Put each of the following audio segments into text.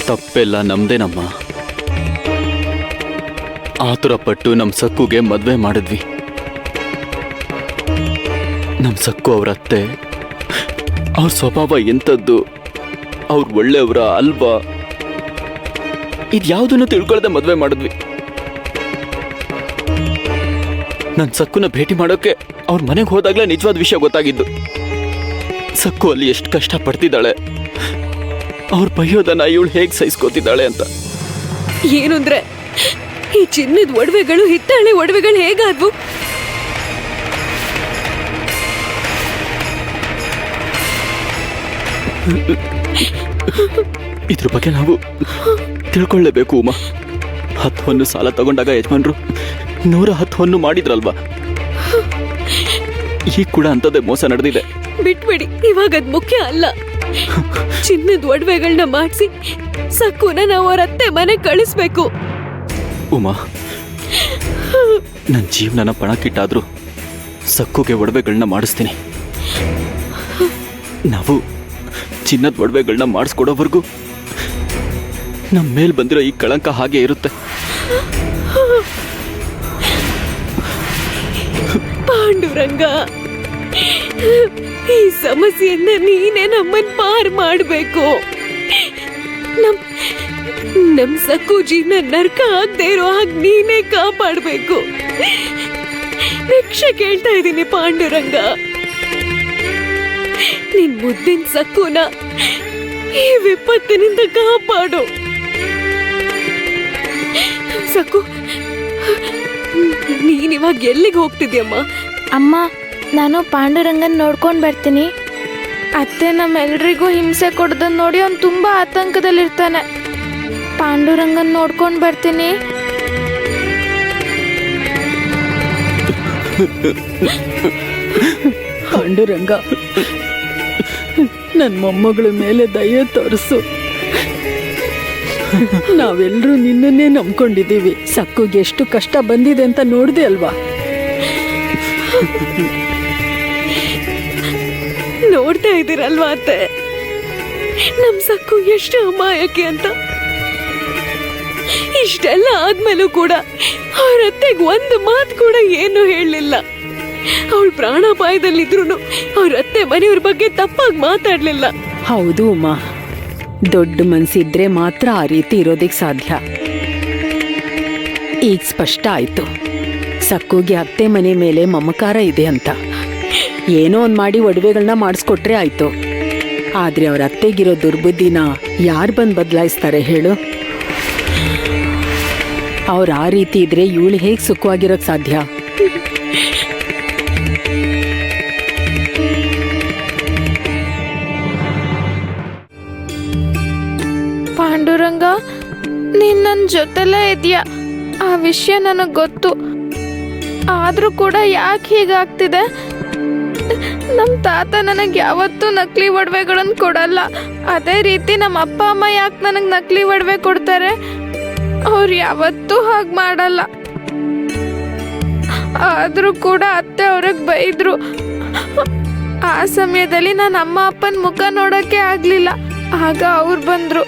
ತಪ್ಪೆಲ್ಲ ನಮ್ದೇನಮ್ಮ. ಆತುರ ಪಟ್ಟು ನಮ್ಮ ಸಕ್ಕುಗೆ ಮದ್ವೆ ಮಾಡಿದ್ವಿ. ನಮ್ಮ ಸಕ್ಕು ಅವ್ರ ಅತ್ತೆ ಅವ್ರ ಸ್ವಭಾವ ಎಂಥದ್ದು, ಅವ್ರು ಒಳ್ಳೆಯವರ ಅಲ್ವಾ, ಇದ್ಯಾವುದನ್ನು ತಿಳ್ಕೊಳ್ದೆ ಮದ್ವೆ ಮಾಡಿದ್ವಿ. ನನ್ನ ಸಕ್ಕುನ ಭೇಟಿ ಮಾಡೋಕೆ ಅವ್ರ ಮನೆಗೆ ಹೋದಾಗ್ಲೇ ನಿಜವಾದ ವಿಷಯ ಗೊತ್ತಾಗಿದ್ದು. ಸಕ್ಕು ಅಲ್ಲಿ ಎಷ್ಟು ಕಷ್ಟ ಪಡ್ತಿದ್ದಾಳೆ, ಅವ್ರ ಬೈಯೋದನ್ನ ಇವಳು ಹೇಗೆ ಸಹಿಸ್ಕೋತಿದ್ದಾಳೆ ಅಂತ. ಏನು ಅಂದ್ರೆ ಈ ಚಿನ್ನದ ಒಡವೆಗಳು ಹಿತ್ತಾಳೆ ಒಡವೆಗಳು ಹೇಗಾದ್ವು? ಇದ್ರ ಬಗ್ಗೆ ನಾವು ತಿಳ್ಕೊಳ್ಳೇಬೇಕು ಉಮಾ. 10 ಹೊನ್ನು ಸಾಲ ತಗೊಂಡಾಗ ಯಜಮಾನ್ರು 110 ಹೊನ್ನು ಮಾಡಿದ್ರಲ್ವಾ, ಈಗ ಕೂಡ ಅಂಥದ್ದೇ ಮೋಸ ನಡೆದಿದೆ. ಬಿಟ್ಬಿಡಿ, ಇವಾಗ ಅದ್ ಮುಖ್ಯ ಅಲ್ಲ. ಚಿನ್ನದ ಒಡವೆಗಳನ್ನ ಮಾಡಿಸಿ ಸಕ್ಕುನ ನಾವು ಅವ್ರ ಅತ್ತೆ ಮನೆ ಕಳಿಸ್ಬೇಕು. ಉಮಾ, ನನ್ನ ಜೀವನನ ಪಣಕ್ಕಿಟ್ಟಾದ್ರೂ ಸಕ್ಕುಗೆ ಒಡವೆಗಳನ್ನ ಮಾಡಿಸ್ತೀನಿ. ನಾವು ಚಿನ್ನದ ಒಡವೆಗಳನ್ನ ಮಾಡಿಸ್ಕೊಡೋವರೆಗೂ ನಮ್ಮ ಮೇಲ್ ಬಂದಿರೋ ಈ ಕಳಂಕ ಹಾಗೆ ಇರುತ್ತೆ. ಪಾಂಡುರಂಗ, ಈ ಸಮಸ್ಯೆಯನ್ನ ನೀನೇ ನಮ್ಮನ್ ಪಾರ್ ಮಾಡ್ಬೇಕು. ನಮ್ ಸಕ್ಕುಜಿನ ನರ್ಕ ಆಗದೆ ಇರೋ ಹಾಗೆ ನೀನೇ ಕಾಪಾಡ್ಬೇಕು. ಭಿಕ್ಷೆ ಕೇಳ್ತಾ ಇದ್ದೀನಿ ಪಾಂಡುರಂಗ, ನಿನ್ ಮುದ್ದಿನ ಸಕ್ಕುನ ಈ ವಿಪತ್ತಿನಿಂದ ಕಾಪಾಡು. ಸಕ್ಕು, ನೀನಿವಾಗ ಎಲ್ಲಿಗೆ ಹೋಗ್ತಿದ್ಯಮ್ಮ? ಅಮ್ಮ, ನಾನು ಪಾಂಡುರಂಗನ್ ನೋಡ್ಕೊಂಡು ಬರ್ತೀನಿ. ಅತ್ತೆ ನಮ್ಮೆಲ್ರಿಗೂ ಹಿಂಸೆ ಕೊಡ್ದನ್ ನೋಡಿ ಅವ್ನು ತುಂಬಾ ಆತಂಕದಲ್ಲಿರ್ತಾನೆ. ಪಾಂಡುರಂಗನ್ ನೋಡ್ಕೊಂಡು ಬರ್ತೀನಿ. ಪಾಂಡುರಂಗ, ನನ್ನ ಮೊಮ್ಮಗಳ ಮೇಲೆ ದಯೆ ತೋರಿಸು. ನಾವೆಲ್ಲರೂ ನಿನ್ನನ್ನೇ ನಂಬ್ಕೊಂಡಿದ್ದೀವಿ. ಸಕ್ಕುಗೆ ಎಷ್ಟು ಕಷ್ಟ ಬಂದಿದೆ ಅಂತ ನೋಡ್ದೆ ಅಲ್ವಾ? ನೋಡ್ತಾ ಇದ್ದೀರಲ್ವಾ ಅತ್ತೆ, ನಮ್ ಸಕ್ಕು ಎಷ್ಟು ಅಮಾಯಕಿ ಅಂತ. ಇಷ್ಟೆಲ್ಲ ಆದ್ಮೇಲೂ ಕೂಡ ಅವ್ರ ಅತ್ತೆಗೆ ಒಂದು ಮಾತು ಕೂಡ ಏನು ಹೇಳಲಿಲ್ಲ. ಅವಳು ಪ್ರಾಣಾಪಾಯದಲ್ಲಿದ್ರು ಅವ್ರ ಅತ್ತೆ ಮನೆಯವ್ರ ಬಗ್ಗೆ ತಪ್ಪಾಗಿ ಮಾತಾಡ್ಲಿಲ್ಲ. ಹೌದು ಉಮಾ, ದೊಡ್ಡ ಮನ್ಸಿದ್ರೆ ಮಾತ್ರ ಆ ರೀತಿ ಇರೋದಿಕ್ ಸಾಧ್ಯ. ಈಗ ಸ್ಪಷ್ಟ ಆಯ್ತು, ಸಕ್ಕುಗೆ ಅತ್ತೆ ಮನೆ ಮೇಲೆ ಮಮಕಾರ ಇದೆ ಅಂತ. ಏನೋ ಒಂದ್ ಮಾಡಿ ಒಡವೆಗಳನ್ನ ಮಾಡಿಸ್ಕೊಟ್ರೆ ಆಯ್ತು. ಆದ್ರೆ ಅವ್ರ ಅತ್ತೆಗಿರೋ ದುರ್ಬುದ್ಧಿನ ಯಾರು ಬಂದು ಬದಲಾಯಿಸ್ತಾರೆ ಹೇಳು? ಅವ್ರು ಆ ರೀತಿ ಇದ್ರೆ ಇವಳು ಹೇಗೆ ಸುಖವಾಗಿರೋಕ್ ಸಾಧ್ಯ? ಪಾಂಡುರಂಗ, ನೀನ್ ನನ್ನ ಜೊತೆಲೇ ಇದೆಯಾ? ಆ ವಿಷಯ ನನಗೆ ಗೊತ್ತು. ಆದ್ರೂ ಕೂಡ ಯಾಕೆ ಹೀಗಾಗ್ತಿದೆ? ನಮ್ಮ ತಾತ ನನಗೆ ಯಾವತ್ತೂ ನಕಲಿ ಒಡವೆಗಳನ್ನು ಕೊಡಲ್ಲ. ಅದೇ ರೀತಿ ನಮ್ಮ ಅಪ್ಪ ಅಮ್ಮ ಯಾಕೆ ನನಗೆ ನಕಲಿ ಒಡವೆ ಕೊಡ್ತಾರೆ? ಅವ್ರು ಯಾವತ್ತೂ ಹಾಗೆ ಮಾಡಲ್ಲ. ಆದ್ರೂ ಕೂಡ ಅತ್ತೆ ಅವ್ರಿಗೆ ಬೈದ್ರು. ಆ ಸಮಯದಲ್ಲಿ ನನ್ನ ಅಮ್ಮ ಅಪ್ಪನ ಮುಖ ನೋಡೋಕ್ಕೆ ಆಗ್ಲಿಲ್ಲ. ಆಗ ಅವ್ರು ಬಂದ್ರು.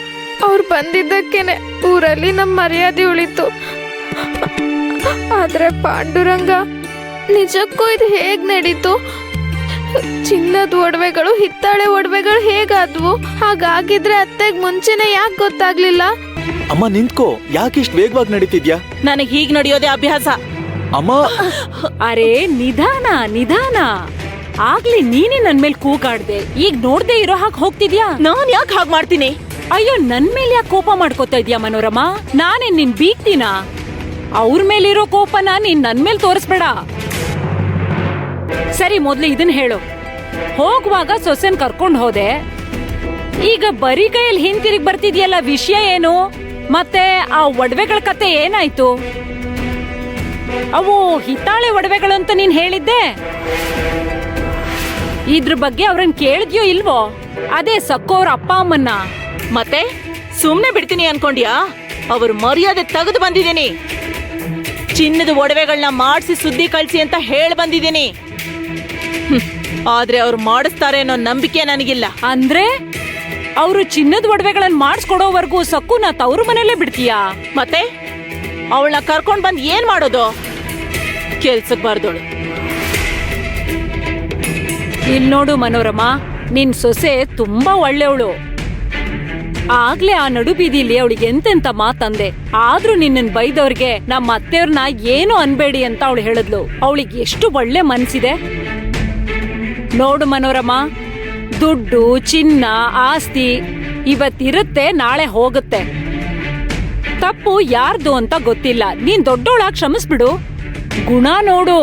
ಅವ್ರು ಬಂದಿದ್ದಕ್ಕೇನೆ ಊರಲ್ಲಿ ನಮ್ಮ ಮರ್ಯಾದೆ ಉಳಿತು. ಆದ್ರೆ ಪಾಂಡುರಂಗ, ನಿಜಕ್ಕೂ ಇದು ಹೇಗ್ ನಡೀತು? ಚಿನ್ನದ ಒಡವೆಗಳು ಹಿತ್ತಾಳೆ ಒಡವೆಗಳು ಹೇಗಾದ್ವು? ಹಾಗಾಗಿದ್ರೆ ಅತ್ತೆಗ್ ಮುಂಚೆನೆ ಯಾಕೆ ಗೊತ್ತಾಗ್ಲಿಲ್ಲ? ಅಮ್ಮ ನಿಂತ್ಕೋ, ಯಾಕೆ ಇಷ್ಟು ವೇಗವಾಗಿ ನಡೀತಿದ್ಯಾ? ನನಗೆ ಹೀಗ್ ನಡೆಯೋದೇ ಅಭ್ಯಾಸ. ಅಮ್ಮ, ಅರೆ ನಿಧಾನ ನಿಧಾನ. ಆಗ್ಲಿ ನೀನೇ ನನ್ ಮೇಲೆ ಕೂಗಾಡ್ದೆ, ಈಗ ನೋಡ್ದೆ ಇರೋ ಹಾಗೆ ಹೋಗ್ತಿದ್ಯಾ? ನಾನ್ ಯಾಕೆ ಹಾಗೆ ಮಾಡ್ತೀನಿ? ಅಯ್ಯೋ, ನನ್ ಮೇಲೆ ಯಾಕೆ ಕೋಪ ಮಾಡ್ಕೋತಾ ಇದ್ಯಾ ಮನೋರಮ? ನಾನೇನ್ ನಿನ್ ಬೀಗ್ತೀನ? ಅವ್ರ ಮೇಲಿರೋ ಕೋಪನ ನೀನ್ ನನ್ ಮೇಲೆ ತೋರಿಸ್ಬೇಡ. ಸರಿ, ಮೊದ್ಲು ಇದನ್ ಹೇಳು. ಹೋಗುವಾಗ ಸೊಸೆನ್ ಕರ್ಕೊಂಡ್ ಹೋದೆ, ಈಗ ಬರೀ ಕೈಯಲ್ಲಿ ಹಿಂತಿರುಗಿ ಬರ್ತಿದ್ಯಲ್ಲ, ವಿಷಯ ಏನು? ಮತ್ತೆ ಆ ಒಡವೆಗಳ ಕತೆ ಏನಾಯ್ತು? ಅವು ಹಿತ್ತಾಳೆ ಒಡವೆಗಳು ಅಂತ ನೀನ್ ಹೇಳಿದ್ದೆ. ಇದ್ರ ಬಗ್ಗೆ ಅವ್ರನ್ನ ಕೇಳಿದ್ಯೋ ಇಲ್ವೋ? ಅದೇ ಸಕ್ಕೋರ ಅಪ್ಪ ಅಮ್ಮನ್ನ. ಮತ್ತೆ ಸುಮ್ನೆ ಬಿಡ್ತೀನಿ ಅನ್ಕೊಂಡ್ಯಾ? ಅವ್ರ ಮರ್ಯಾದೆ ತೆಗೆದು ಬಂದಿದ್ದೀನಿ. ಚಿನ್ನದ ಒಡವೆಗಳನ್ನ ಮಾಡಿಸಿ ಸುದ್ದಿ ಕಳ್ಸಿ ಅಂತ ಹೇಳಿ ಬಂದಿದ್ದೀನಿ. ಆದ್ರೆ ಅವ್ರು ಮಾಡಿಸ್ತಾರೆ ಅನ್ನೋ ನಂಬಿಕೆ ನನಗಿಲ್ಲ. ಅಂದ್ರೆ ಅವರು ಚಿನ್ನದ ಒಡವೆಗಳನ್ನ ಮಾಡಿಸ್ಕೊಡೋವರೆಗೂ ಸಕ್ಕುನ ತವ್ರ ಮನೆಯಲ್ಲೇ ಬಿಡ್ತೀಯಾ? ಮತ್ತೆ ಅವಳನ್ನ ಕರ್ಕೊಂಡ್ ಬಂದ್ ಏನ್ ಮಾಡೋದು? ಕೆಲ್ಸಕ್ ಬಾರ್ದೋಳು. ಇಲ್ ನೋಡು ಮನೋರಮ, ನಿನ್ ಸೊಸೆ ತುಂಬಾ ಒಳ್ಳೆಯವಳು. ಆಗ್ಲೇ ಆ ನಡು ಬೀದಿಲಿ ಅವಳಿಗೆ ಎಂತೆಂತ ಮಾತಂದೆ, ಆದ್ರೂ ನಿನ್ನನ್ ಬೈದವ್ರಿಗೆ ನಮ್ಮ ಅತ್ತೆಯವ್ರನ್ನ ಏನು ಅನ್ಬೇಡಿ ಅಂತ ಅವಳು ಹೇಳಿದ್ಲು. ಅವಳಿಗೆ ಎಷ್ಟು ಒಳ್ಳೆ ಮನ್ಸಿದೆ ನೋಡು ಮನೋರಮ. ದುಡ್ಡು, ಚಿನ್ನ, ಆಸ್ತಿ ಇವತ್ತಿರುತ್ತೆ, ನಾಳೆ ಹೋಗುತ್ತೆ. ತಪ್ಪು ಯಾರ್ದು ಅಂತ ಗೊತ್ತಿಲ್ಲ. ನೀನ್ ದೊಡ್ಡೋಳಾಗ್ ಕ್ಷಮಿಸ್ಬಿಡು. ಗುಣ ನೋಡು,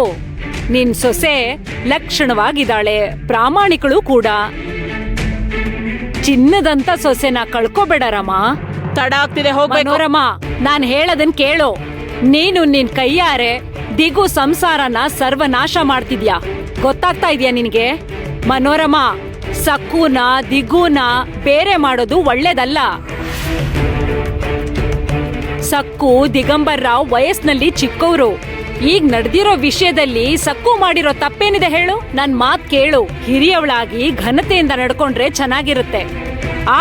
ನಿನ್ ಸೊಸೆ ಲಕ್ಷಣವಾಗಿದ್ದಾಳೆ, ಪ್ರಾಮಾಣಿಕಳು ಕೂಡ. ಚಿನ್ನದಂತ ಸೊಸೆನ ಕಳ್ಕೋಬೇಡರಮ್ಮ. ತಡ ಆಗ್ತಿದೆ, ಹೋಗ್ಬೇಕು. ಮನೋರಮ, ನಾನ್ ಹೇಳದನ್ ಕೇಳು. ನೀನು ನಿನ್ ಕೈಯಾರೆ ದಿಗು ಸಂಸಾರನ ಸರ್ವನಾಶ ಮಾಡ್ತಿದ್ಯಾ, ಗೊತ್ತಾಗ್ತಾ ಇದ್ಯಾ ನಿನ್ಗೆ? ಮನೋರಮ, ಸಕ್ಕುನ ದಿಗುನ ಬೇರೆ ಮಾಡೋದು ಒಳ್ಳೇದಲ್ಲ. ಸಕ್ಕು, ದಿಗಂಬರ್ ರಾವ್ ವಯಸ್ಸಿನಲ್ಲಿ ಚಿಕ್ಕವರು. ಈಗ ನಡೆದಿರೋ ವಿಷಯದಲ್ಲಿ ಸಕ್ಕು ಮಾಡಿರೋ ತಪ್ಪೇನಿದೆ ಹೇಳು? ನನ್ ಮಾತ್ ಕೇಳು. ಹಿರಿಯವಳಾಗಿ ಘನತೆಯಿಂದ ನಡ್ಕೊಂಡ್ರೆ ಚೆನ್ನಾಗಿರುತ್ತೆ.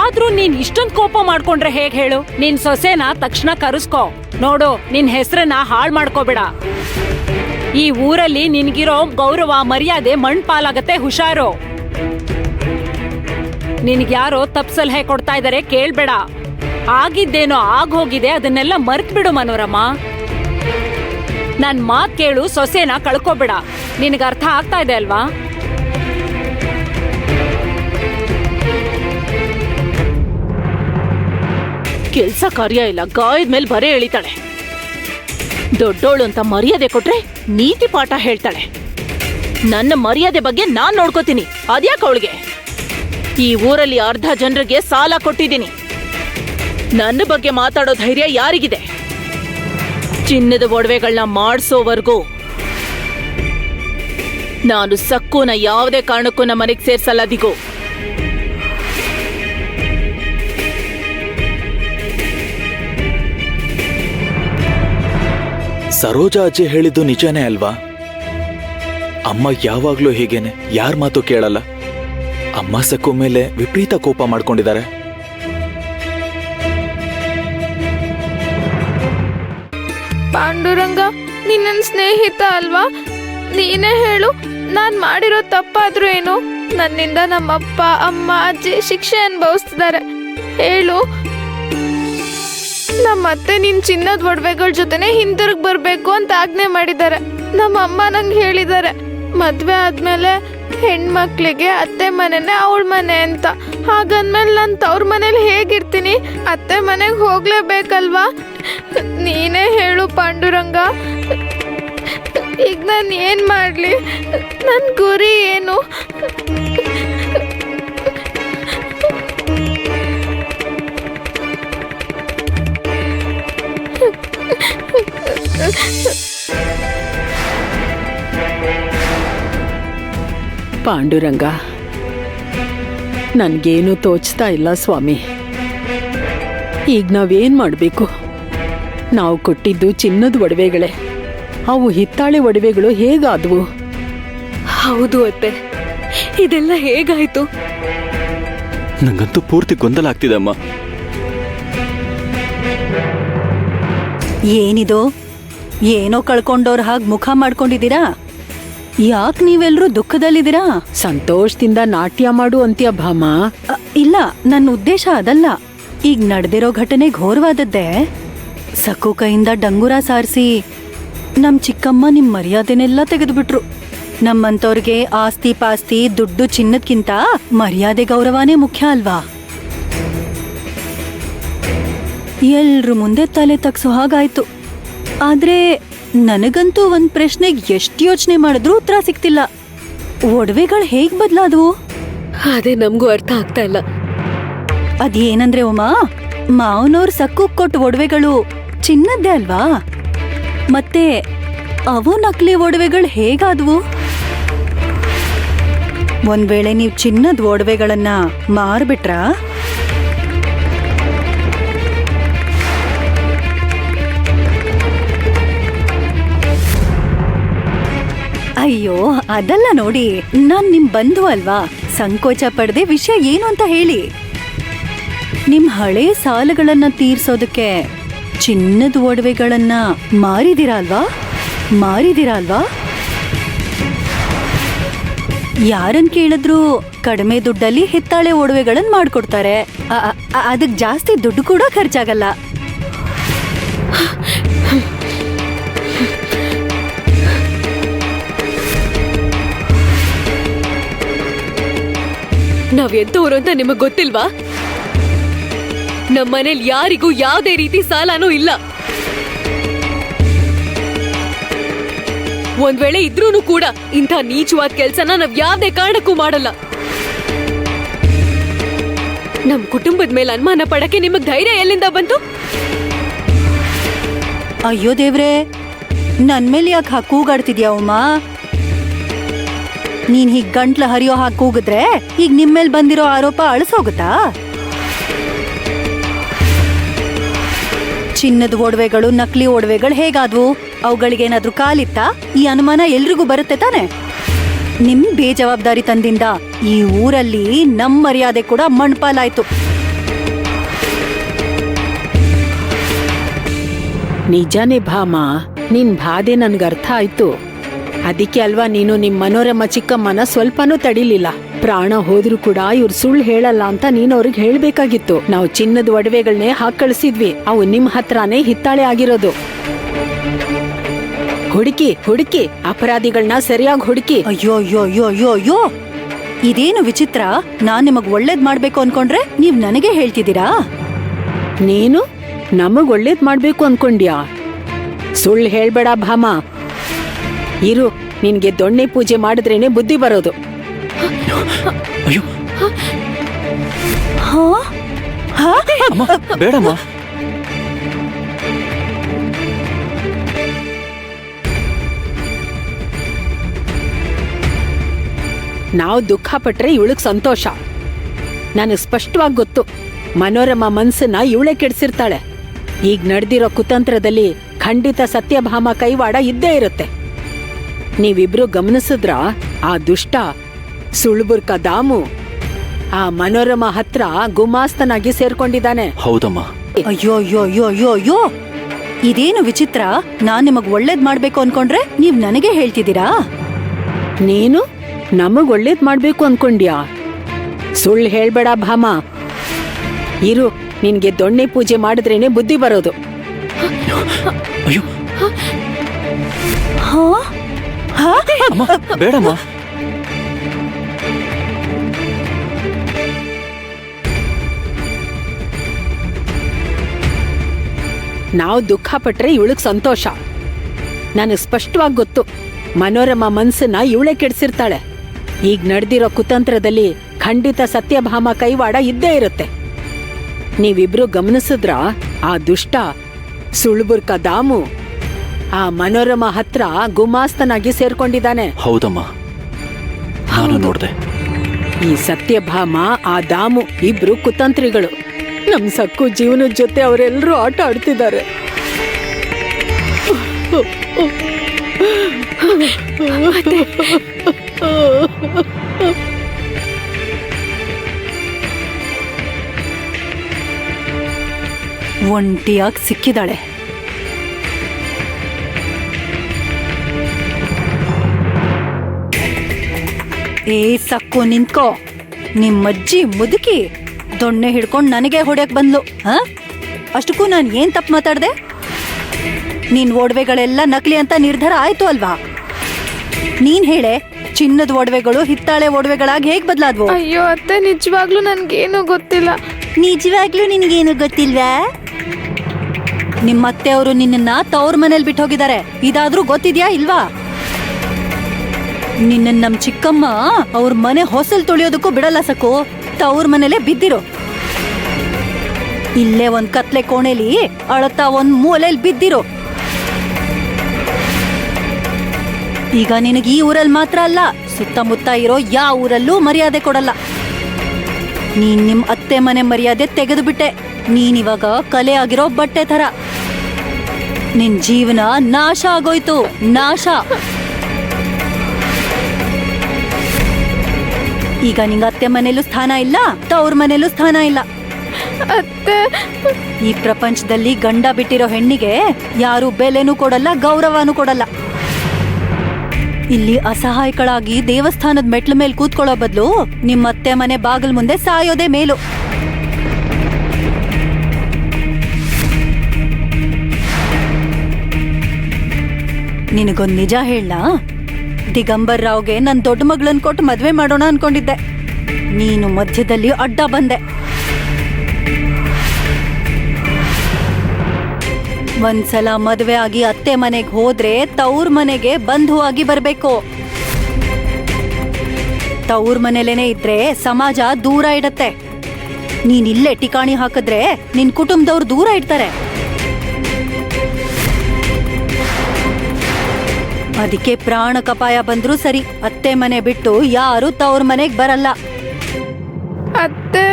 ಆದ್ರೂ ನೀನ್ ಇಷ್ಟೊಂದ್ ಕೋಪ ಮಾಡ್ಕೊಂಡ್ರೆ ಹೇಗ್ ಹೇಳು? ನಿನ್ ಸೊಸೆನ ತಕ್ಷಣ ಕರೆಸ್ಕೋ. ನೋಡು, ನಿನ್ ಹೆಸರನ್ನ ಹಾಳ್ ಮಾಡ್ಕೋಬೇಡ. ಈ ಊರಲ್ಲಿ ನಿನ್ಗಿರೋ ಗೌರವ ಮರ್ಯಾದೆ ಮಣ್ ಪಾಲಾಗತ್ತೆ, ಹುಷಾರು. ನಿನ್ಗ್ಯಾರೋ ತಪ್ಪು ಸಲಹೆ ಕೊಡ್ತಾ ಇದಾರೆ, ಕೇಳ್ಬೇಡ. ಆಗಿದ್ದೇನೋ ಆಗೋಗಿದೆ, ಅದನ್ನೆಲ್ಲ ಮರ್ತ್ ಬಿಡು ಮನೋರಮ. ನನ್ ಮಾತ್ ಕೇಳು, ಸೊಸೆನ ಕಳ್ಕೋಬೇಡ. ನಿನಗ ಅರ್ಥ ಆಗ್ತಾ ಇದೆ ಅಲ್ವಾ? ಕೆಲ್ಸ ಕಾರ್ಯ ಇಲ್ಲ, ಗಾಯದ ಮೇಲೆ ಬರೇ ಎಳಿತಾಳೆ. ದೊಡ್ಡೋಳು ಅಂತ ಮರ್ಯಾದೆ ಕೊಟ್ರೆ ನೀತಿ ಪಾಠ ಹೇಳ್ತಾಳೆ. ನನ್ನ ಮರ್ಯಾದೆ ಬಗ್ಗೆ ನಾನ್ ನೋಡ್ಕೋತೀನಿ, ಅದ್ಯಾಕ ಅವಳಿಗೆ? ಈ ಊರಲ್ಲಿ ಅರ್ಧ ಜನರಿಗೆ ಸಾಲ ಕೊಟ್ಟಿದ್ದೀನಿ. ನನ್ನ ಬಗ್ಗೆ ಮಾತಾಡೋ ಧೈರ್ಯ ಯಾರಿಗಿದೆ? ಚಿನ್ನದ ಒಡವೆಗಳನ್ನ ಮಾಡಿಸೋವರೆಗೂ ನಾನು ಸಕ್ಕುನ ಯಾವುದೇ ಕಾರಣಕ್ಕೂ ನಮ್ಮ ಮನೆಗೆ ಸೇರ್ಸಲ್ಲ. ದಿಗು, ಸರೋಜಾ ಅಜ್ಜಿ ಹೇಳಿದ್ದು ನಿಜನೇ ಅಲ್ವಾ? ಅಮ್ಮ ಯಾವಾಗ್ಲೂ ಹೀಗೇನೆ, ಯಾರ ಮಾತು ಕೇಳಲ್ಲ. ಅಮ್ಮ ಸಕ್ಕು ಮೇಲೆ ವಿಪರೀತ ಕೋಪ ಮಾಡ್ಕೊಂಡಿದ್ದಾರೆ. ಪಾಂಡುರಂಗ, ನೀನ್ ನನ್ ಸ್ನೇಹಿತ ಅಲ್ವಾ? ನೀನೇ ಹೇಳು, ನಾನ್ ಮಾಡಿರೋ ತಪ್ಪಾದ್ರೂ ಏನು? ನನ್ನಿಂದ ನಮ್ಮಪ್ಪ ಅಮ್ಮ ಅಜ್ಜಿ ಶಿಕ್ಷೆ ಅನುಭವಿಸ್ತಿದ್ದಾರೆ. ಹೇಳು. ನಮ್ಮತ್ತೆ ನಿನ್ ಚಿನ್ನದ ಒಡವೆಗಳ ಜೊತೆನೆ ಹಿಂದಿರುಗ್ ಬರ್ಬೇಕು ಅಂತ ಆಜ್ಞೆ ಮಾಡಿದ್ದಾರೆ. ನಮ್ಮ ಅಮ್ಮ ನಂಗೆ ಹೇಳಿದ್ದಾರೆ, ಮದ್ವೆ ಆದ್ಮೇಲೆ ಹೆಣ್ಮಕ್ಳಿಗೆ ಅತ್ತೆ ಮನೆನೇ ಅವಳ ಮನೆ ಅಂತ. ಹಾಗಂದ್ಮೇಲೆ ನಾನು ತವ್ರ ಮನೇಲಿ ಹೇಗಿರ್ತೀನಿ? ಅತ್ತೆ ಮನೆಗೆ ಹೋಗ್ಲೇಬೇಕಲ್ವಾ? ನೀನೇ ಹೇಳು ಪಾಂಡುರಂಗ, ಈಗ ನಾನು ಏನ್ ಮಾಡ್ಲಿ? ನನ್ನ ಗುರಿ ಏನು? ಪಾಂಡುರಂಗ, ನನ್ಗೇನು ತೋಚ್ತಾ ಇಲ್ಲ ಸ್ವಾಮಿ. ಈಗ ನಾವೇನ್ ಮಾಡ್ಬೇಕು? ನಾವು ಕೊಟ್ಟಿದ್ದು ಚಿನ್ನದ ಒಡವೆಗಳೇ, ಅವು ಹಿತ್ತಾಳೆ ಒಡವೆಗಳು ಹೇಗಾದವು? ಹೌದು ಅತ್ತೆ, ಇದೆಲ್ಲ ಹೇಗಾಯ್ತು? ನಂಗಂತೂ ಪೂರ್ತಿ ಗೊಂದಲ ಆಗ್ತಿದೆ ಅಮ್ಮ. ಏನಿದು? ಏನೋ ಕಳ್ಕೊಂಡವ್ರ ಹಾಗೆ ಮುಖ ಮಾಡ್ಕೊಂಡಿದ್ದೀರಾ? ಯಾಕೆ ನೀವೆಲ್ರೂ ದುಃಖದಲ್ಲಿದ್ದೀರಾ? ಸಂತೋಷದಿಂದ ನಾಟ್ಯ ಮಾಡು ಅಂತ್ಯ ಭಾಮ. ಇಲ್ಲ, ನನ್ನ ಉದ್ದೇಶ ಅದಲ್ಲ. ಈಗ ನಡೆದಿರೋ ಘಟನೆ ಘೋರವಾದದ್ದೇ. ಸಕ್ಕು ಕೈಯಿಂದ ಡಂಗುರ ಸಾರಿಸಿ ನಮ್ ಚಿಕ್ಕಮ್ಮ ನಿಮ್ ಮರ್ಯಾದೆನೆಲ್ಲ ತೆಗೆದುಬಿಟ್ರು. ನಮ್ಮಂತವ್ರಿಗೆ ಆಸ್ತಿ ಪಾಸ್ತಿ ದುಡ್ಡು ಚಿನ್ನದ್ಕಿಂತ ಮರ್ಯಾದೆ ಗೌರವನೇ ಮುಖ್ಯ ಅಲ್ವಾ? ಎಲ್ರ ಮುಂದೆ ತಲೆ ತಗ್ಸೋ ಹಾಗಾಯ್ತು. ಆದ್ರೆ ನನಗಂತೂ ಒಂದ್ ಪ್ರಶ್ನೆಗೆ ಎಷ್ಟು ಯೋಚನೆ ಮಾಡಿದ್ರೂ ಉತ್ತರ ಸಿಕ್ತಿಲ್ಲ. ಒಡವೆಗಳು ಹೇಗ್ ಬದ್ಲಾದವು? ಅದೇ ನಮಗೂ ಅರ್ಥ ಆಗ್ತಾ ಇಲ್ಲ. ಅದೇನಂದ್ರೆ ಉಮಾ, ಮಾವನವ್ರ ಸಕ್ಕು ಕೊಟ್ಟ ಒಡವೆಗಳು ಚಿನ್ನದ್ದೇ ಅಲ್ವಾ? ಮತ್ತೆ ಅವು ನಕಲಿ ಒಡವೆಗಳು ಹೇಗಾದವು? ಒಂದ್ ವೇಳೆ ನೀವು ಚಿನ್ನದ ಒಡವೆಗಳನ್ನ ಮಾರ್ಬಿಟ್ರಾ? ಅಯ್ಯೋ, ಅದಲ್ಲ ನೋಡಿ, ನಾನ್ ನಿಮ್ ಬಂಧು ಅಲ್ವಾ? ಸಂಕೋಚ ಪಡದೆ ವಿಷಯ ಏನು ಅಂತ ಹೇಳಿ. ನಿಮ್ ಹಳೆ ಸಾಲಗಳನ್ನ ತೀರ್ಸೋದಕ್ಕೆ ಚಿನ್ನದ ಒಡವೆಗಳನ್ನ ಮಾರಿದಿರಾ ಅಲ್ವಾ? ಯಾರನ್ ಕೇಳಿದ್ರು ಕಡಿಮೆ ದುಡ್ಡಲ್ಲಿ ಹಿತ್ತಾಳೆ ಒಡವೆಗಳನ್ನ ಮಾಡ್ಕೊಡ್ತಾರೆ. ಅದಕ್ ಜಾಸ್ತಿ ದುಡ್ಡು ಕೂಡ ಖರ್ಚಾಗಲ್ಲ. ನಾವ್ ಎಂತವ್ರು ಅಂತ ನಿಮಗ್ ಗೊತ್ತಿಲ್ವಾ? ನಮ್ಮನೇಲಿ ಯಾರಿಗೂ ಯಾವುದೇ ರೀತಿ ಸಾಲನೂ ಇಲ್ಲ. ಒಂದ್ ವೇಳೆ ಇದ್ರೂನು ಕೂಡ ಇಂಥ ನೀಚವಾದ ಕೆಲ್ಸನ ನಾವ್ ಯಾವ್ದೇ ಕಾರಣಕ್ಕೂ ಮಾಡಲ್ಲ. ನಮ್ ಕುಟುಂಬದ ಮೇಲೆ ಅನುಮಾನ ಪಡಕ್ಕೆ ನಿಮಗ್ ಧೈರ್ಯ ಎಲ್ಲಿಂದ ಬಂತು? ಅಯ್ಯೋ ದೇವ್ರೆ, ನನ್ ಮೇಲೆ ಯಾಕೆ ಕೂಗಾಡ್ತಿದ್ಯಾ ಉಮ್ಮ? ನೀನ್ ಹೀಗ್ ಗಂಟ್ಲ ಹರಿಯೋ ಹಾಕಿ ಕೂಗಿದ್ರೆ ಈಗ ನಿಮ್ಮೇಲ್ ಬಂದಿರೋ ಆರೋಪ ಅಳಿಸೋಗುತ್ತಾ? ಚಿನ್ನದ ಒಡವೆಗಳು ನಕಲಿ ಒಡವೆಗಳು ಹೇಗಾದ್ವು? ಅವುಗಳಿಗೇನಾದ್ರೂ ಕಾಲಿತ್ತಾ? ಈ ಅನುಮಾನ ಎಲ್ರಿಗೂ ಬರುತ್ತೆ ತಾನೆ? ನಿಮ್ ಬೇಜವಾಬ್ದಾರಿ ತಂದಿಂದ ಈ ಊರಲ್ಲಿ ನಮ್ ಮರ್ಯಾದೆ ಕೂಡ ಮಣ್ಪಾಲಾಯ್ತು. ನಿಜಾನೇ ಭಾಮ, ನಿನ್ ಬಾಧೆ ನನ್ಗರ್ಥ ಆಯ್ತು. ಅದಕ್ಕೆ ಅಲ್ವಾ ನೀನು ನಿಮ್ ಮನೋರಮ ಚಿಕ್ಕಮ್ಮನ ಸ್ವಲ್ಪನೂ ತಡಿಲಿಲ್ಲ. ಪ್ರಾಣ ಹೋದ್ರೂ ಕೂಡ ಇವ್ರು ಸುಳ್ಳು ಹೇಳಲ್ಲ ಅಂತ ನೀನ್ ಅವ್ರಿಗೆ ಹೇಳ್ಬೇಕಾಗಿತ್ತು. ನಾವು ಚಿನ್ನದ ಒಡವೆಗಳನ್ನೇ ಹಾಕ್ ಕಳಿಸಿದ್ವಿ, ಅವು ನಿಮ್ ಹತ್ರನೇ ಹಿತ್ತಾಳೆ ಆಗಿರೋದು. ಹುಡುಕಿ ಅಪರಾಧಿಗಳನ್ನ ಸರಿಯಾಗಿ ಹುಡುಕಿ. ಅಯ್ಯೋ ಅಯ್ಯೋ ಅಯ್ಯೋ ಅಯ್ಯೋ ಅಯ್ಯೋ, ಇದೇನು ವಿಚಿತ್ರ. ನಾನ್ ನಿಮಗ್ ಒಳ್ಳೇದ್ ಮಾಡ್ಬೇಕು ಅನ್ಕೊಂಡ್ರೆ ನೀವ್ ನನಗೆ ಹೇಳ್ತಿದ್ದೀರಾ? ನೀನು ನಮಗ್ ಒಳ್ಳೇದ್ ಮಾಡ್ಬೇಕು ಅನ್ಕೊಂಡ್ಯಾ? ಸುಳ್ಳು ಹೇಳ್ಬೇಡ ಭಾಮ. ಇರು, ನಿನ್ಗೆ ದೊಣ್ಣೆ ಪೂಜೆ ಮಾಡಿದ್ರೇನೆ ಬುದ್ಧಿ ಬರೋದು. ಅಯ್ಯೋ ಹಾ? ಹಾ? ಅಮ್ಮ, ಬೇಡಮ್ಮ. ನಾವು ದುಃಖ ಪಟ್ರೆ ಇವಳಗ್ ಸಂತೋಷ. ನನಗ್ ಸ್ಪಷ್ಟವಾಗಿ ಗೊತ್ತು, ಮನೋರಮ ಮನ್ಸನ್ನ ಇವಳೆ ಕೆಡ್ಸಿರ್ತಾಳೆ. ಈಗ ನಡೆದಿರೋ ಕುತಂತ್ರದಲ್ಲಿ ಖಂಡಿತ ಸತ್ಯಭಾಮ ಕೈವಾಡ ಇದ್ದೇ ಇರುತ್ತೆ. ನೀವಿಬ್ರು ಗಮನಿಸಿದ್ರ ಆ ದುಷ್ಟ ಸುಳ್ಬುರ್ಕ ದಾಮು ಆ ಮನೋರಮ ಹತ್ರ ಗುಮಾಸ್ತನಾಗಿ ಸೇರ್ಕೊಂಡಿದ್ದಾನೆ. ಹೌದಮ್ಮ. ಅಯ್ಯೋ ಅಯ್ಯೋ ಅಯ್ಯೋ ಅಯ್ಯೋ ಅಯ್ಯೋ, ಇದೇನು ವಿಚಿತ್ರ. ನಾನ್ ನಿಮಗ್ ಒಳ್ಳೇದ್ ಮಾಡ್ಬೇಕು ಅನ್ಕೊಂಡ್ರೆ ನೀವ್ ನನಗೆ ಹೇಳ್ತಿದ್ದೀರಾ? ನೀನು ನಮಗ್ ಒಳ್ಳೇದ್ ಮಾಡ್ಬೇಕು ಅನ್ಕೊಂಡ್ಯಾ? ಸುಳ್ಳು ಹೇಳ್ಬೇಡ ಭಾಮ. ಇರು, ನಿನ್ಗೆ ದೊಣ್ಣೆ ಪೂಜೆ ಮಾಡಿದ್ರೇನೆ ಬುದ್ಧಿ ಬರೋದು. ಅಯ್ಯೋ ಹಾ? ಹಾ? ಅಮ್ಮ, ಬೇಡಮ್ಮ. ನಾವು ದುಃಖ ಪಟ್ರೆ ಇವಳಗ್ ಸಂತೋಷ. ನನಗ್ ಸ್ಪಷ್ಟವಾಗಿ ಗೊತ್ತು, ಮನೋರಮ ಮನ್ಸನ್ನ ಇವಳೆ ಕೆಡ್ಸಿರ್ತಾಳೆ. ಈಗ ನಡೆದಿರೋ ಕುತಂತ್ರದಲ್ಲಿ ಖಂಡಿತ ಸತ್ಯಭಾಮ ಕೈವಾಡ ಇದ್ದೇ ಇರುತ್ತೆ. ನೀವಿಬ್ರು ಗಮನಿಸಿದ್ರ ಆ ದುಷ್ಟ ಸುಳ್ಬುರ್ಕ ದಾಮು ಆ ಮನೋರಮ ಹತ್ರ ಗುಮಾಸ್ತನಾಗಿ ಸೇರ್ಕೊಂಡಿದ್ದಾನೆ. ಹೌದಮ್ಮ, ನಾನು ನೋಡ್ದೆ. ಈ ಸತ್ಯಭಾಮ ಆ ದಾಮು ಇಬ್ರು ಕುತಂತ್ರಿಗಳು. ನಮ್ ಸಕ್ಕು ಜೀವನದ ಜೊತೆ ಅವರೆಲ್ಲರೂ ಆಟ ಆಡ್ತಿದ್ದಾರೆ. ಒಂಟಿಯಾಗಿ ಸಿಕ್ಕಿದಾಳೆ. ಏ ಸಕ್ಕು, ನಿಂತ್ಕೋ. ನಿಮ್ಮಜ್ಜಿ ಮುದುಕಿ ದೊಣ್ಣೆ ಹಿಡ್ಕೊಂಡ್ ನನಗೆ ಹೊಡ್ಯಕ್ ಬಂದ್ಲು. ಹ? ಅಷ್ಟಕ್ಕೂ ನಾನ್ ಏನ್ ತಪ್ಪು ಮಾತಾಡ್ದೆ? ನಿನ್ ಒಡವೆಗಳೆಲ್ಲ ನಕಲಿ ಅಂತ ನಿರ್ಧಾರ ಆಯ್ತು ಅಲ್ವಾ? ನೀನ್ ಹೇಳೆ, ಚಿನ್ನದ ಒಡವೆಗಳು ಹಿತ್ತಾಳೆ ಒಡವೆಗಳಾಗಿ ಹೇಗ್ ಬದ್ಲಾದ್ವು? ಅಯ್ಯೋ ಅತ್ತೆ, ನಿಜವಾಗ್ಲೂ ನನ್ಗೇನು ಗೊತ್ತಿಲ್ಲ. ನಿಜವಾಗ್ಲೂ ನಿನಗೇನು ಗೊತ್ತಿಲ್ವಾ? ನಿಮ್ಮತ್ತೆ ಅವರು ನಿನ್ನ ತವ್ರ ಮನೇಲಿ ಬಿಟ್ಟು ಹೋಗಿದ್ದಾರೆ. ಇದಾದ್ರೂ ಗೊತ್ತಿದ್ಯಾ ಇಲ್ವಾ? ನಿನ್ನ ನಮ್ ಚಿಕ್ಕಮ್ಮ ಅವ್ರ ಮನೆ ಹೊಸಲ್ ತೊಳೆಯೋದಕ್ಕೂ ಬಿಡಲ್ಲ ಸಕು. ತವ್ರ ಮನೇಲೆ ಬಿದ್ದಿರೋ. ಇಲ್ಲೇ ಒಂದ್ ಕತ್ಲೆ ಕೋಣೆಲಿ ಅಳತಾ ಒಂದ್ ಮೂಲೆಯಲ್ಲಿ ಬಿದ್ದಿರೋ. ಈಗ ನಿನಗೆ ಈ ಊರಲ್ಲಿ ಮಾತ್ರ ಅಲ್ಲ, ಸುತ್ತಮುತ್ತ ಇರೋ ಯಾವ ಊರಲ್ಲೂ ಮರ್ಯಾದೆ ಕೊಡಲ್ಲ. ನೀನ್ ನಿಮ್ ಅತ್ತೆ ಮನೆ ಮರ್ಯಾದೆ ತೆಗೆದು ಬಿಟ್ಟೆ. ನೀನಿವಾಗ ಕಲೆ ಆಗಿರೋ ಬಟ್ಟೆ ತರ. ನಿನ್ ಜೀವನ ನಾಶ ಆಗೋಯ್ತು, ನಾಶ. ಈಗ ನಿಂಗ ಅತ್ತೆ ಮನೇಲೂ ಸ್ಥಾನ ಇಲ್ಲ, ತವ್ರ ಮನೇಲೂ ಸ್ಥಾನ ಇಲ್ಲ. ಅತ್ತೆ ಈ ಪ್ರಪಂಚದಲ್ಲಿ ಗಂಡ ಬಿಟ್ಟಿರೋ ಹೆಣ್ಣಿಗೆ ಯಾರು ಬೆಲೆನೂ ಕೊಡಲ್ಲ, ಗೌರವನೂ ಕೊಡಲ್ಲ. ಇಲ್ಲಿ ಅಸಹಾಯಕಳಾಗಿ ದೇವಸ್ಥಾನದ ಮೆಟ್ಲ ಮೇಲೆ ಕೂತ್ಕೊಳ್ಳೋ ಬದಲು ನಿಮ್ಮ ಅತ್ತೆ ಮನೆ ಬಾಗಿಲ್ ಮುಂದೆ ಸಾಯೋದೇ ಮೇಲು. ನಿನಗೊಂದ್ ನಿಜ ಹೇಳಲಾ? ದಿಗಂಬರ್ ರಾವ್ಗೆ ನನ್ ದೊಡ್ಡ ಮಗಳನ್ ಕೊಟ್ಟು ಮದ್ವೆ ಮಾಡೋಣ ಅನ್ಕೊಂಡಿದ್ದೆ. ನೀನು ಮಧ್ಯದಲ್ಲಿ ಅಡ್ಡ ಬಂದೆ. ಒಂದ್ಸಲ ಮದ್ವೆ ಆಗಿ ಅತ್ತೆ ಮನೆಗೆ ಹೋದ್ರೆ ತವ್ರ ಮನೆಗೆ ಬಂಧು ಆಗಿ ಬರ್ಬೇಕು. ತವ್ರ ಮನೇಲೇನೆ ಇದ್ರೆ ಸಮಾಜ ದೂರ ಇಡತ್ತೆ. ನೀನ್ ಇಲ್ಲೇ ಟಿಕಾಣಿ ಹಾಕಿದ್ರೆ ನಿನ್ ಕುಟುಂಬದವ್ರು ದೂರ ಇಡ್ತಾರೆ. ಅದಕ್ಕೆ ಪ್ರಾಣಕ್ಕಪಾಯ ಬಂದ್ರೂ ಸರಿ, ಅತ್ತೆ ಮನೆ ಬಿಟ್ಟು ಯಾರು ತವ್ರ ಮನೆಗ್ ಬರಲ್ಲ. ಅತ್ತೆ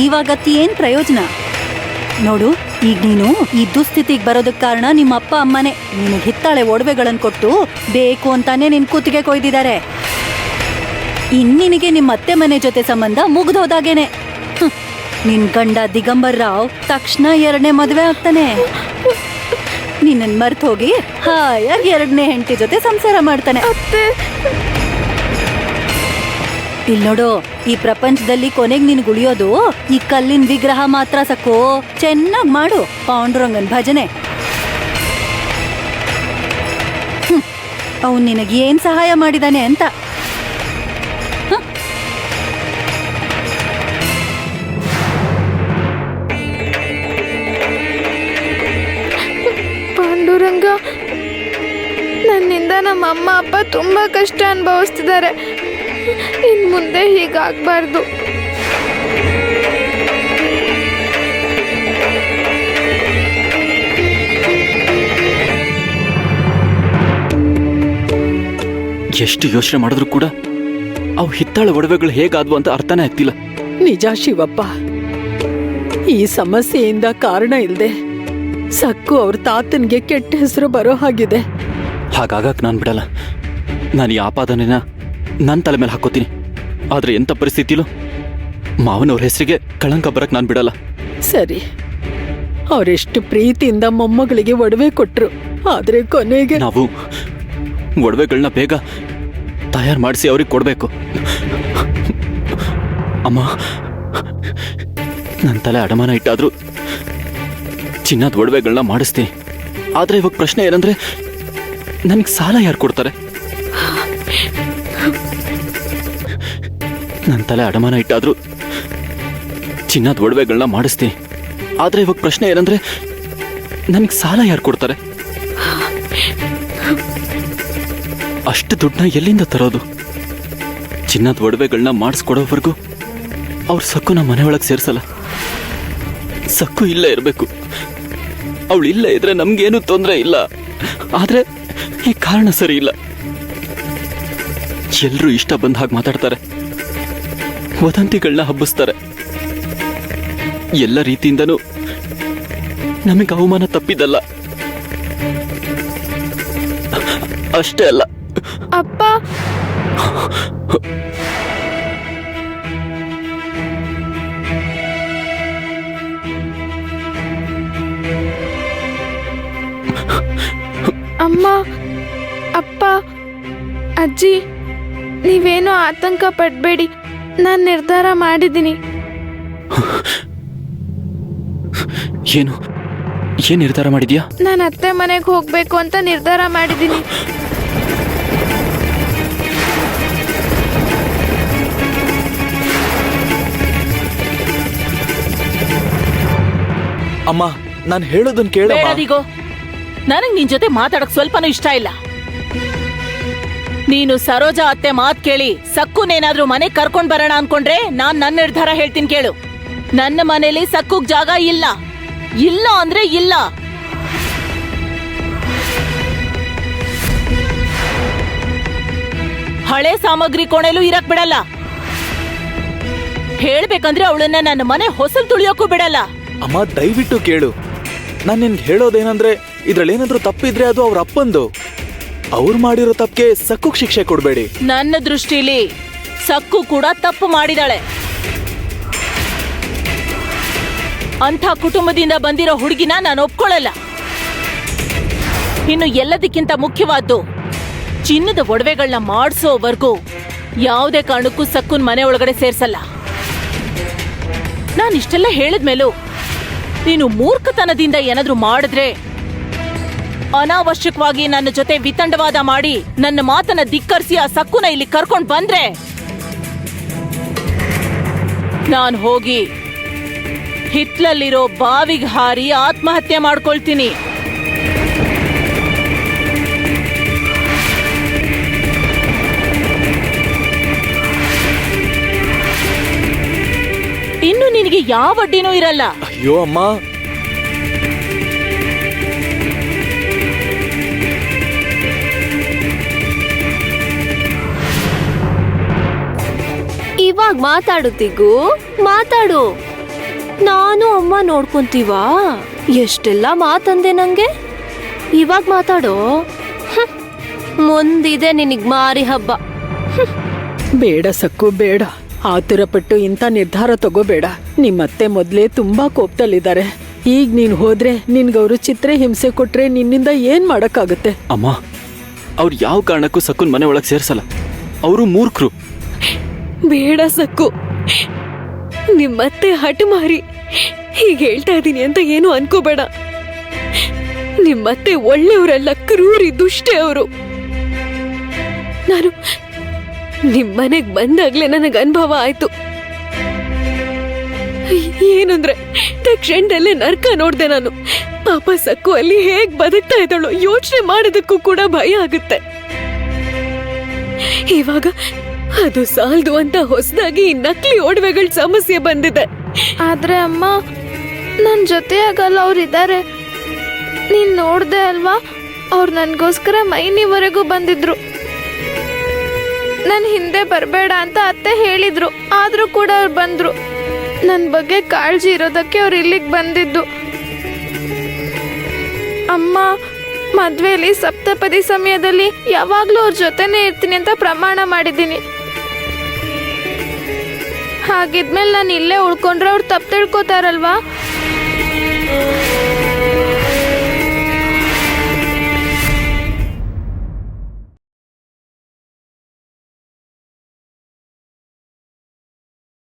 ಇವಾಗತ್ತಿ ಏನ್ ಪ್ರಯೋಜನ? ನೋಡು, ಈಗ ನೀನು ಈ ದುಸ್ಥಿತಿಗೆ ಬರೋದಕ್ ಕಾರಣ ನಿಮ್ಮ ಅಪ್ಪ ಅಮ್ಮನೇ. ನಿನಗೆ ಹಿತ್ತಾಳೆ ಒಡವೆಗಳನ್ನ ಕೊಟ್ಟು ಬೇಕು ಅಂತಾನೆ ನಿನ್ ಕೂತಿಗೆ ಕೊಯ್ದಿದ್ದಾರೆ. ನಿನಗೆ ನಿಮ್ಮ ಅತ್ತೆ ಮನೆ ಜೊತೆ ಸಂಬಂಧ ಮುಗ್ದೋದಾಗೇನೆ. ನಿನ್ ಗಂಡ ದಿಗಂಬರ್ ರಾವ್ ತಕ್ಷಣ 2ನೇ ಮದ್ವೆ ಆಗ್ತಾನೆ. ನಿನ್ನನ್ ಮರ್ತ್ ಹೋಗಿ ಹಾಯಾಗಿ 2ನೇ ಹೆಂಡತಿ ಜೊತೆ ಸಂಸಾರ ಮಾಡ್ತಾನೆ. ಇಲ್ ನೋಡು, ಈ ಪ್ರಪಂಚದಲ್ಲಿ ಕೊನೆಗ್ ನಿನ್ ಉಳಿಯೋದು ಈ ಕಲ್ಲಿನ ವಿಗ್ರಹ ಮಾತ್ರ ಸಾಕು. ಚೆನ್ನಾಗ್ ಮಾಡು ಪಾಂಡುರಂಗನ್ ಭಜನೆ. ಅವನ್ ನಿನಗೆ ಏನ್ ಸಹಾಯ ಮಾಡಿದಾನೆ ಅಂತ. ಪಾಂಡುರಂಗ, ನನ್ನಿಂದ ನಮ್ಮ ಅಮ್ಮ ಅಪ್ಪ ತುಂಬಾ ಕಷ್ಟ ಅನುಭವಿಸ್ತಿದ್ದಾರೆ. ಇನ್ ಮುಂದೆ ಹೀಗಾಗ್ಬಾರ್ದು. ಎಷ್ಟು ಯೋಚನೆ ಮಾಡಿದ್ರು ಕೂಡ ಅವು ಹಿತ್ತಾಳೆ ಒಡವೆಗಳು ಹೇಗಾದ್ವು ಅಂತ ಅರ್ಥನೇ ಆಗ್ತಿಲ್ಲ. ನಿಜ ಶಿವಪ್ಪ, ಈ ಸಮಸ್ಯೆಯಿಂದ ಕಾರಣ ಇಲ್ದೆ ಸಕ್ಕು ಅವ್ರ ತಾತನ್ಗೆ ಕೆಟ್ಟ ಹೆಸರು ಬರೋ ಹಾಗಿದೆ. ಹಾಗಾಗಕ್ ನಾನು ಬಿಡಲ್ಲ. ನಾನು ಈ ಆಪಾದನೆನ ನನ್ನ ತಲೆ ಮೇಲೆ ಹಾಕೋತೀನಿ. ಆದ್ರೆ ಎಂಥ ಪರಿಸ್ಥಿತಿಲೂ ಮಾವನವ್ರ ಹೆಸರಿಗೆ ಕಳಂಕ ಬರಕ್ ನಾನು ಬಿಡಲ್ಲ. ಸರಿ, ಅವರೆಷ್ಟು ಪ್ರೀತಿಯಿಂದ ಮೊಮ್ಮಗಳಿಗೆ ಒಡವೆ ಕೊಟ್ರು, ಆದ್ರೆ ಕೊನೆಗೆ ನಾವು ಒಡವೆಗಳನ್ನ ಬೇಗ ತಯಾರು ಮಾಡಿಸಿ ಅವ್ರಿಗೆ ಕೊಡಬೇಕು. ಅಮ್ಮ, ನನ್ನ ತಲೆ ಅಡಮಾನ ಇಟ್ಟಾದ್ರೂ ಚಿನ್ನದ ಒಡವೆಗಳನ್ನ ಮಾಡಿಸ್ತೀನಿ. ಆದ್ರೆ ಇವಾಗ ಪ್ರಶ್ನೆ ಏನಂದ್ರೆ, ನನಗೆ ಸಾಲ ಯಾರು ಕೊಡ್ತಾರೆ? ನನ್ನ ತಲೆ ಅಡಮಾನ ಇಟ್ಟಾದ್ರೂ ಚಿನ್ನದ ಒಡವೆಗಳನ್ನ ಮಾಡಿಸ್ತೀನಿ. ಆದ್ರೆ ಇವಾಗ ಪ್ರಶ್ನೆ ಏನಂದ್ರೆ, ನನಗೆ ಸಾಲ ಯಾರು ಕೊಡ್ತಾರೆ? ಅಷ್ಟು ದುಡ್ಡನ್ನ ಎಲ್ಲಿಂದ ತರೋದು? ಚಿನ್ನದ ಒಡವೆಗಳನ್ನ ಮಾಡಿಸ್ಕೊಡೋವರೆಗೂ ಅವ್ರ ಸಕ್ಕುನ ಮನೆ ಒಳಗೆ ಸೇರಿಸಲ್ಲ. ಸಕ್ಕು ಇಲ್ಲೇ ಇರಬೇಕು. ಅವಳು ಇಲ್ಲೇ ಇದ್ರೆ ನಮ್ಗೇನು ತೊಂದರೆ ಇಲ್ಲ. ಆದ್ರೆ ಈ ಕಾರಣ ಸರಿ ಇಲ್ಲ. ಎಲ್ರೂ ಇಷ್ಟ ಬಂದ ಹಾಗೆ ಮಾತಾಡ್ತಾರೆ, ವದಂತಿಗಳನ್ನ ಹಬ್ಬಿಸ್ತಾರೆ. ಎಲ್ಲ ರೀತಿಯಿಂದನೂ ನಮಗೆ ಅವಮಾನ ತಪ್ಪಿದಲ್ಲ. ಅಷ್ಟೇ ಅಲ್ಲ, ಅಪ್ಪ, ಅಮ್ಮ, ಅಪ್ಪ, ಅಜ್ಜಿ, ನೀವೇನೋ ಆತಂಕ ಪಡ್ಬೇಡಿ. ನಾನು ನಿರ್ಧಾರ ಮಾಡಿದ್ದೀನಿ. ಏನು ನಿರ್ಧಾರ ಮಾಡಿದ್ಯಾ? ನಾನು ಅತ್ತೆ ಮನೆಗೆ ಹೋಗ್ಬೇಕು ಅಂತ ನಿರ್ಧಾರ ಮಾಡಿದ್ದೀನಿ. ಅಮ್ಮ, ನಾನು ಹೇಳೋದನ್ನ ಕೇಳ. ಬೇಡದಿಗೋ, ನನಗ್ ನಿನ್ ಜೊತೆ ಮಾತಾಡಕ್ ಸ್ವಲ್ಪನೂ ಇಷ್ಟ ಇಲ್ಲ. ನೀನು ಸರೋಜಾ ಅತ್ತೆ ಮಾತ್ ಕೇಳಿ ಸಕ್ಕುನೇನಾದ್ರೂ ಮನೆ ಕರ್ಕೊಂಡ್ ಬರೋಣ ಅನ್ಕೊಂಡ್ರೆ ನಾನ್ ನನ್ನ ನಿರ್ಧಾರ ಹೇಳ್ತೀನಿ ಕೇಳು. ನನ್ನ ಮನೇಲಿ ಸಕ್ಕುಗ್ ಜಾಗ ಇಲ್ಲ. ಇಲ್ಲ ಅಂದ್ರೆ ಇಲ್ಲ. ಹಳೆ ಸಾಮಗ್ರಿ ಕೋಣೆಲೂ ಇರಕ್ ಬಿಡಲ್ಲ. ಹೇಳ್ಬೇಕಂದ್ರೆ ಅವಳನ್ನ ನನ್ನ ಮನೆ ಹೊಸಲು ತುಳಿಯೋಕ್ಕೂ ಬಿಡಲ್ಲ. ಅಮ್ಮ, ದಯವಿಟ್ಟು ಕೇಳು. ನಾನು ನಿನ್ಗೆ ಹೇಳೋದೇನಂದ್ರೆ, ಇದ್ರಲ್ಲಿ ಏನಾದ್ರೂ ತಪ್ಪಿದ್ರೆ ಅದು ಅವ್ರ ಅಪ್ಪಂದು. ಅವ್ರು ಮಾಡಿರೋ ತಪ್ಪಿಗೆ ಸಕ್ಕುಗ್ ಶಿಕ್ಷೆ ಕೊಡಬೇಡಿ. ನನ್ನ ದೃಷ್ಟಿಲಿ ಸಕ್ಕು ಕೂಡ ತಪ್ಪು ಮಾಡಿದಾಳೆ. ಅಂಥ ಕುಟುಂಬದಿಂದ ಬಂದಿರೋ ಹುಡುಗಿನ ನಾನು ಒಪ್ಕೊಳ್ಳಲ್ಲ. ಇನ್ನು ಎಲ್ಲದಕ್ಕಿಂತ ಮುಖ್ಯವಾದ್ದು, ಚಿನ್ನದ ಒಡವೆಗಳನ್ನ ಮಾಡಿಸೋವರೆಗೂ ಯಾವುದೇ ಕಾರಣಕ್ಕೂ ಸಕ್ಕುನ್ ಮನೆ ಒಳಗಡೆ ಸೇರ್ಸಲ್ಲ. ನಾನು ಇಷ್ಟೆಲ್ಲ ಹೇಳಿದ್ಮೇಲೂ ನೀನು ಮೂರ್ಖತನದಿಂದ ಏನಾದ್ರೂ ಮಾಡಿದ್ರೆ, ಅನಾವಶ್ಯಕವಾಗಿ ನನ್ನ ಜೊತೆ ವಿತಂಡವಾದ ಮಾಡಿ ನನ್ನ ಮಾತನ್ನ ಧಿಕ್ಕರಿಸಿ ಆ ಸಕ್ಕುನ ಇಲ್ಲಿ ಕರ್ಕೊಂಡ್ ಬಂದ್ರೆ, ನಾನು ಹೋಗಿ ಹಿತ್ಲಲ್ಲಿರೋ ಬಾವಿಗೆ ಹಾರಿ ಆತ್ಮಹತ್ಯೆ ಮಾಡ್ಕೊಳ್ತೀನಿ. ಇನ್ನು ನಿನಗೆ ಯಾವ ಅಡ್ಡಿನೂ ಇರಲ್ಲ. ಅಯ್ಯೋ ಅಮ್ಮ, ಇವಾಗ ಮಾತಾಡುತ್ತಿಗೂ ಮಾತಾಡು. ನಾನು ಅಮ್ಮ ನೋಡ್ಕೊಂತೀವಾ? ಎಷ್ಟೆಲ್ಲ ಮಾತಂದೆ ನಂಗೆ. ಇವಾಗ ಮಾತಾಡೋ. ಮುಂದಿದೆ ನಿನಗ್ ಮಾರಿ ಹಬ್ಬ. ಬೇಡ ಸಕ್ಕು, ಬೇಡ. ಆತುರಪಟ್ಟು ಇಂಥ ನಿರ್ಧಾರ ತಗೋಬೇಡ. ನಿಮ್ಮತ್ತೆ ಮೊದ್ಲೇ ತುಂಬಾ ಕೋಪದಲ್ಲಿದ್ದಾರೆ. ಈಗ ನೀನ್ ಹೋದ್ರೆ ನಿನ್ಗವ್ರು ಚಿತ್ರೆ ಹಿಂಸೆ ಕೊಟ್ರೆ ನಿನ್ನಿಂದ ಏನ್ ಮಾಡಕ್ಕಾಗತ್ತೆ? ಅಮ್ಮ, ಅವ್ರು ಯಾವ ಕಾರಣಕ್ಕೂ ಸಕ್ಕುನ್ ಮನೆ ಒಳಗೆ ಸೇರ್ಸಲ್ಲ. ಅವರು ಮೂರ್ಖರು. ಬೇಡ ಸಕ್ಕು, ನಿಮ್ಮತ್ತೆ ಹಠ ಮಾರಿ ಹೀಗೆ ಹೇಳ್ತಾ ಇದ್ದೀನಿ ಅಂತ ಏನು ಅನ್ಕೋಬೇಡ. ನಿಮ್ಮತ್ತೆ ಒಳ್ಳೆಯವರಲ್ಲ, ಕ್ರೂರಿ ದುಷ್ಟೇ ಅವರು. ನಾನು ನಿಮ್ಮನೆಗ್ ಬಂದಾಗ್ಲೇ ನನಗೆ ಅನುಭವ ಆಯ್ತು. ಏನಂದ್ರೆ ತಕ್ಷಣದಲ್ಲೇ ನರ್ಕ ನೋಡ್ದೆ ನಾನು. ಪಾಪ ಸಕ್ಕು ಅಲ್ಲಿ ಹೇಗ್ ಬದುಕ್ತಾ ಇದ್ದಾಳೋ ಯೋಚನೆ ಮಾಡೋದಕ್ಕೂ ಕೂಡ ಭಯ ಆಗುತ್ತೆ. ಇವಾಗ ಅದು ಸಾಲ್ದು ಅಂತ ಹೊಸದಾಗಿ ನಕಲಿ ಒಡವೆಗಳ ಸಮಸ್ಯೆ ಬಂದಿದೆ. ಆದ್ರೆ ಅಮ್ಮ, ನನ್ ಜೊತೆಯಾಗಲ್ಲ ಅವ್ರಿದ್ದಾರೆ. ನೀನ್ ನೋಡ್ದೆ ಅಲ್ವಾ, ಅವ್ರು ನನ್ಗೋಸ್ಕರ ಮೈನಿವರೆಗೂ ಬಂದಿದ್ರು. ನನ್ ಹಿಂದೆ ಬರ್ಬೇಡ ಅಂತ ಅತ್ತೆ ಹೇಳಿದ್ರು, ಆದ್ರೂ ಕೂಡ ಅವ್ರು ಬಂದ್ರು. ನನ್ ಬಗ್ಗೆ ಕಾಳಜಿ ಇರೋದಕ್ಕೆ ಅವ್ರು ಇಲ್ಲಿಗೆ ಬಂದಿದ್ದು. ಅಮ್ಮ, ಮದ್ವೆಲಿ ಸಪ್ತಪದಿ ಸಮಯದಲ್ಲಿ ಯಾವಾಗ್ಲೂ ಅವ್ರ ಜೊತೆನೇ ಇರ್ತೀನಿ ಅಂತ ಪ್ರಮಾಣ ಮಾಡಿದ್ದೀನಿ. ಹಾಗಿದ್ಮೇಲೆ ನಾನು ಇಲ್ಲೇ ಉಳ್ಕೊಂಡ್ರೆ ಅವ್ರು ತಪ್ಪು ತಿಳ್ಕೊತಾರಲ್ವಾ?